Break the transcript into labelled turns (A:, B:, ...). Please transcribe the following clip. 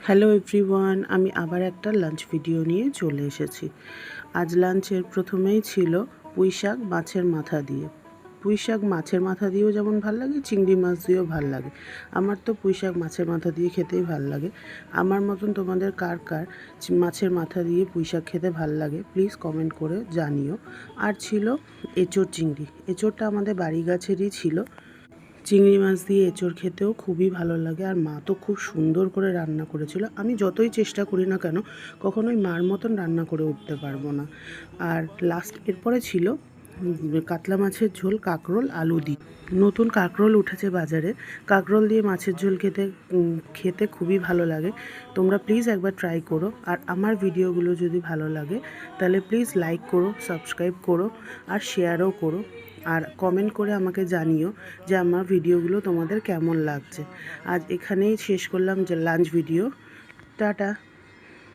A: Hello everyone, আমি আবার একটা লাঞ্চ ভিডিও নিয়ে চলে এসেছি। আজ লাঞ্চের প্রথমেই ছিল পুঁই শাক মাছের মাথা দিয়ে। পুঁই শাক মাছের মাথা দিয়েও যেমন ভাল লাগে, চিংড়ি মাছ দিয়েও ভাল লাগে। আমার তো পুঁই শাক মাছের মাথা দিয়ে খেতেই ভাল লাগে। আমার মতন তোমাদের কার কার মাছের মাথা দিয়ে পুঁই শাক খেতে ভাল লাগে প্লিজ কমেন্ট করে জানিও। আর ছিল এঁচোড় চিংড়ি। এঁচোড়টা আমাদের বাড়ি গাছেরই ছিল। চিংড়ি মাছ দিয়ে এঁচোড় খেতেও খুবই ভালো লাগে, আর মা তো খুব সুন্দর করে রান্না করেছিল। আমি যতই চেষ্টা করি না কেন কখনোই মার মতন রান্না করে উঠতে পারবো না। আর এরপরে ছিল কাতলা মাছের ঝোল, কাঁকরোল আলু দিয়ে। নতুন কাঁকরোল উঠেছে বাজারে। কাঁকরোল দিয়ে মাছের ঝোল খেতে খুবই ভালো লাগে। তোমরা প্লিজ একবার ট্রাই করো। আর আমার ভিডিওগুলো যদি ভালো লাগে তাহলে প্লিজ লাইক করো, সাবস্ক্রাইব করো আর শেয়ারও করো। আর কমেন্ট করে আমাকে জানিও যে আমার ভিডিওগুলো তোমাদের কেমন লাগছে। আজ এখানেই শেষ করলাম যে লাঞ্চ ভিডিও। টাটা।